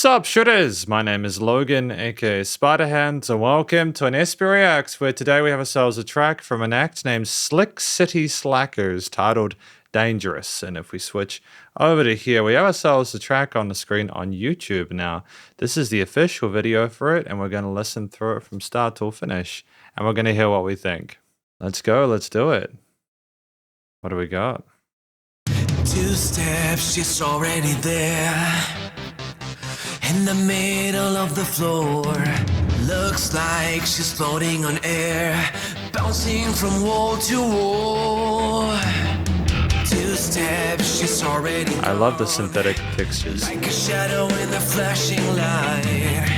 Sup Shredders, my name is Logan aka Spiderhands and welcome to an SP Reacts where today we have ourselves a track from an act named Slick City Slackers titled Dangerous. And if we switch over to here, we have ourselves a track on the screen on YouTube now. This is the official video for it and we're going to listen through it from start till finish and we're going to hear what we think. Let's go, let's do it. What do we got? 2 steps, she's already there. In the middle of the floor, looks like she's floating on air, bouncing from wall to wall. 2 steps, she's already I love the synthetic textures. like a shadow in the flashing light.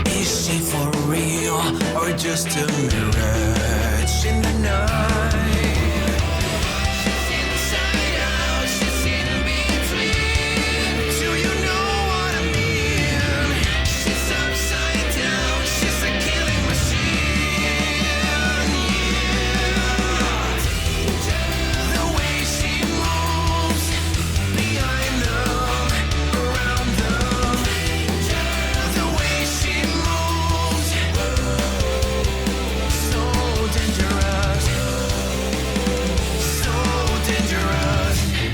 Is she for real or just a mirage in the night?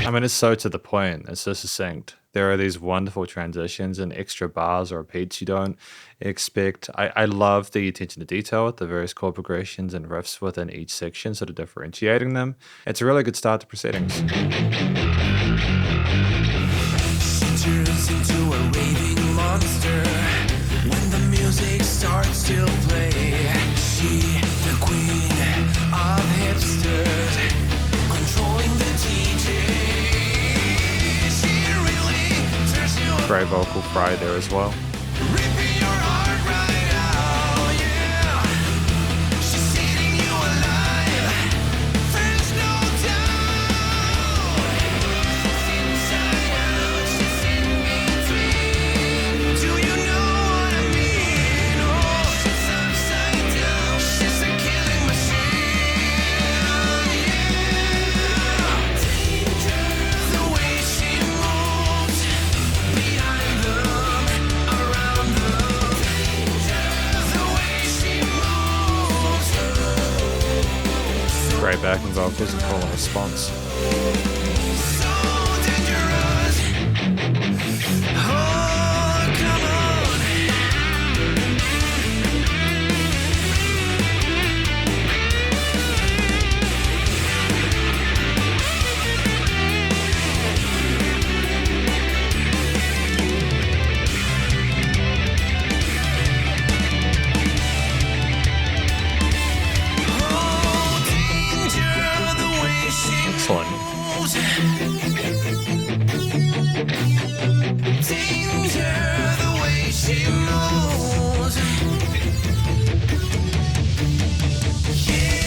I mean, it's so to the point. It's so succinct. There are these wonderful transitions and extra bars or beats you don't expect. I love the attention to detail with the various chord progressions and riffs within each section, sort of differentiating them. It's a really good start to proceedings. She turns into a raving monster when the music starts to play. She, the queen of hipsters, controlling the DJ. Great vocal fry there as well. Ripping your heart right out, yeah. She's eating you alive. There's no doubt. Inside out, she's in between. Do you know what I mean? Oh, she's upside down. She's a killing machine, yeah. The way she moves behind them, around them. The way she moves. Great backing vocals and call and response. So dangerous. Oh, come on. Oh, danger, the way she Excellent. moves. Danger, the way she moves. Yeah.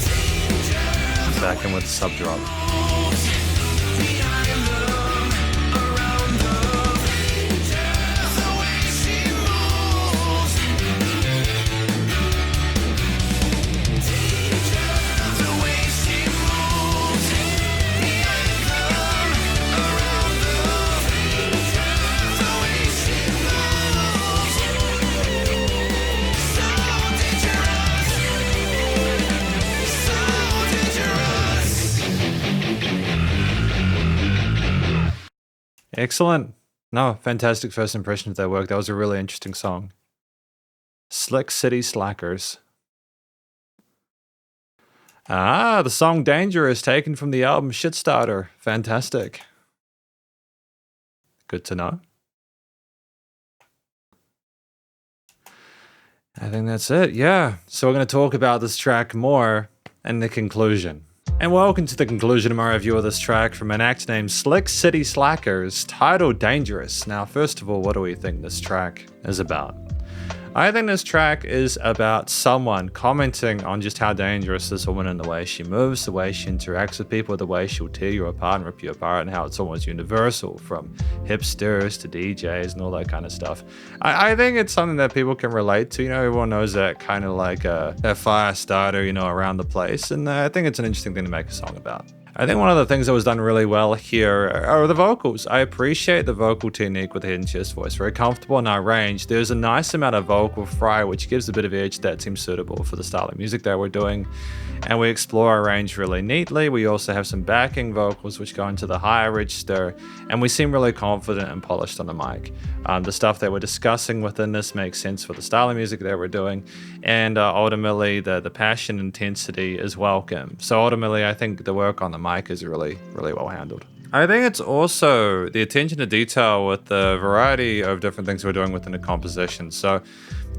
Danger, Back in with the sub drop. moves behind them, around them. The way she moves. The way she moves behind them, around them. The way she moves. So dangerous. So dangerous. Excellent. No, fantastic first impression of their work. That was a really interesting song. Slick City Slackers. Ah, the song Dangerous taken from the album Shitstarter. Fantastic. Good to know. I think that's it, yeah. So we're going to talk about this track more in the conclusion. And welcome to the conclusion of my review of this track from an act named Slick City Slackers titled Dangerous. Now, first of all, what do we think this track is about? I think this track is about someone commenting on just how dangerous this woman and the way she moves, the way she interacts with people, the way she'll tear you apart and rip you apart, and how it's almost universal from hipsters to DJs and all that kind of stuff. I think it's something that people can relate to. You know, everyone knows that kind of like a fire starter, you know, around the place. And I think it's an interesting thing to make a song about. I think one of the things that was done really well here are the vocals. I appreciate the vocal technique with the hidden chest voice. Very comfortable in our range. There's a nice amount of vocal fry, which gives a bit of edge that seems suitable for the style of music that we're doing. And we explore our range really neatly. We also have some backing vocals which go into the higher register, and we seem really confident and polished on the mic. The stuff that we're discussing within this makes sense for the style of music that we're doing, and ultimately the passion intensity is welcome. So ultimately, I think the work on the mic is really, really well handled. I think it's also the attention to detail with the variety of different things we're doing within the composition. So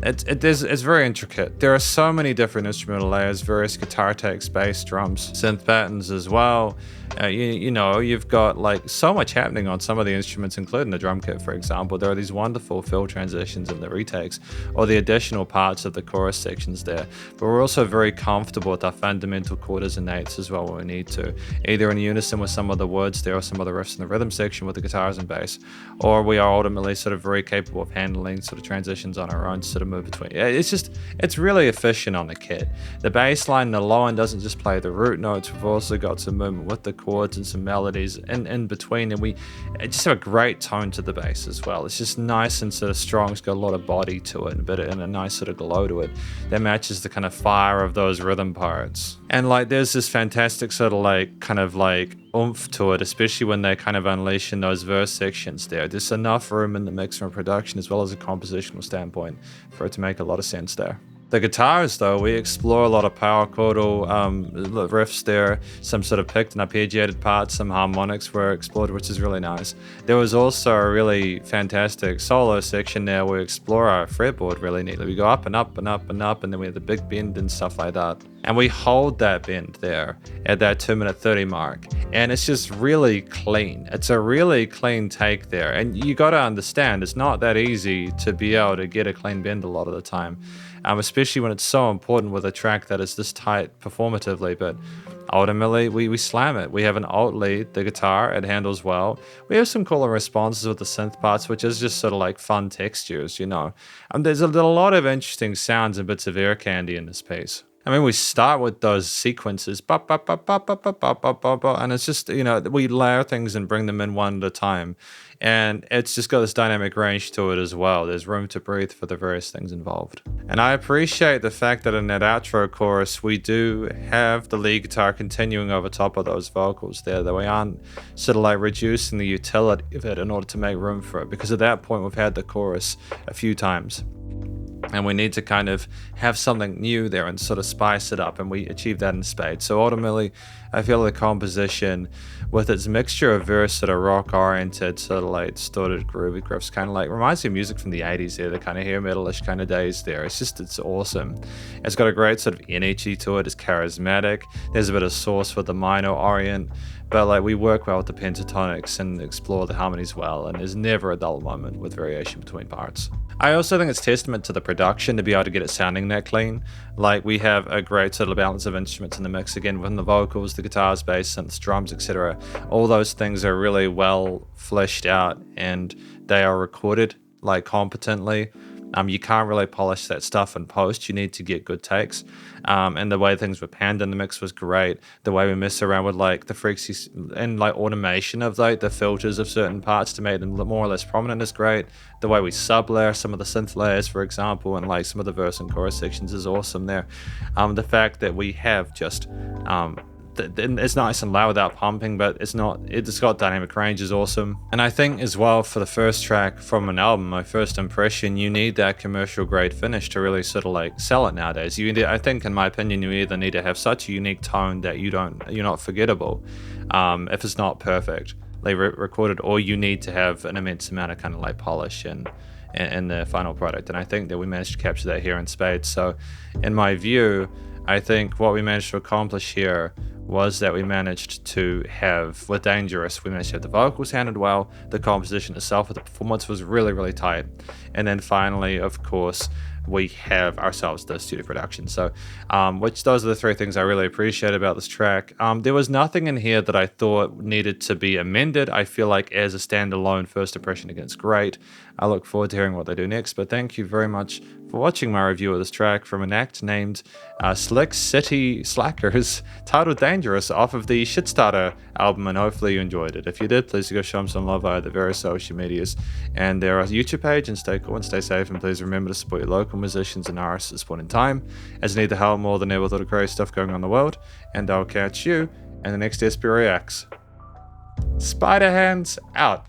it's very intricate. There are so many different instrumental layers, various guitar takes, bass, drums, synth patterns as well. You know, you've got like so much happening on some of the instruments, including the drum kit, for example. There are these wonderful fill transitions in the retakes or the additional parts of the chorus sections there. But we're also very comfortable with our fundamental quarters and eighths as well when we need to, either in unison with some of the words there or some of the riffs in the rhythm section with the guitars and bass, or we are ultimately sort of very capable of handling sort of transitions on our own to sort of move between. It's really efficient on the kit. The bass line, the low end doesn't just play the root notes. We've also got some movement with the chords and some melodies in between, and we just have a great tone to the bass as well. It's just nice and sort of strong. It's got a lot of body to it, and a nice sort of glow to it that matches the kind of fire of those rhythm parts. And like there's this fantastic sort of like kind of like oomph to it, especially when they kind of unleash in those verse sections there. There's enough room in the mix from a production as well as a compositional standpoint for it to make a lot of sense there. The guitars, though, we explore a lot of power chordal riffs there, some sort of picked and arpeggiated parts, some harmonics were explored, which is really nice. There was also a really fantastic solo section there where we explore our fretboard really neatly. We go up and up and up and up, and then we have the big bend and stuff like that. And we hold that bend there at that 2-minute 30 mark. And it's just really clean. It's a really clean take there. And you got to understand, it's not that easy to be able to get a clean bend a lot of the time. Especially when it's so important with a track that is this tight performatively, but ultimately we slam it. We have an alt lead, the guitar, it handles well. We have some cooler responses with the synth parts, which is just sort of like fun textures, you know. There's a lot of interesting sounds and bits of ear candy in this piece. I mean, we start with those sequences, and it's just, you know, we layer things and bring them in one at a time. And it's just got this dynamic range to it as well. There's room to breathe for the various things involved. And I appreciate the fact that in that outro chorus, we do have the lead guitar continuing over top of those vocals there, that we aren't sort of like reducing the utility of it in order to make room for it. Because at that point, we've had the chorus a few times. And we need to kind of have something new there and sort of spice it up, and we achieve that in spades. So ultimately, I feel the composition, with its mixture of very sort of rock-oriented, sort of like distorted groovy riffs, kind of like reminds me of music from the 80s there, the kind of hair metalish kind of days there. It's awesome. It's got a great sort of energy to it. It's charismatic. There's a bit of source with the minor orient, but like we work well with the pentatonics and explore the harmonies well, and there's never a dull moment with variation between parts. I also think it's testament to the production to be able to get it sounding that clean. Like we have a great sort of balance of instruments in the mix again, within the vocals, the guitars, bass, synths, drums, etc. All those things are really well fleshed out, and they are recorded like competently. You can't really polish that stuff in post. You need to get good takes. And the way things were panned in the mix was great. The way we mess around with like the freaky and like automation of like the filters of certain parts to make them look more or less prominent is great. The way we sub-layer some of the synth layers, for example, and like some of the verse and chorus sections is awesome there. The fact that we have just it's nice and loud without pumping, but it's got dynamic range is awesome. And I think as well, for the first track from an album, my first impression, you need that commercial grade finish to really sort of like sell it nowadays. I think, in my opinion, you either need to have such a unique tone that you're not forgettable, if it's not perfect, like recorded, or you need to have an immense amount of kind of like polish and the final product. And I think that we managed to capture that here in spades. So in my view, I think what we managed to accomplish here was that we managed to have, with Dangerous, we managed to have the vocals handled well, the composition itself with the performance was really, really tight. And then finally, of course, we have ourselves the studio production. So, which those are the three things I really appreciate about this track. There was nothing in here that I thought needed to be amended. I feel like as a standalone first impression, it's great. I look forward to hearing what they do next, but thank you very much for watching my review of this track from an act named Slick City Slackers, titled Dangerous, off of the Shitstarter album, and hopefully you enjoyed it. If you did, please go show them some love via the various social medias and their YouTube page, and stay cool and stay safe, and please remember to support your local musicians and artists at this point in time, as they need the help more than ever with all the crazy stuff going on in the world, and I'll catch you in the next SP Reacts. Spiderhands out.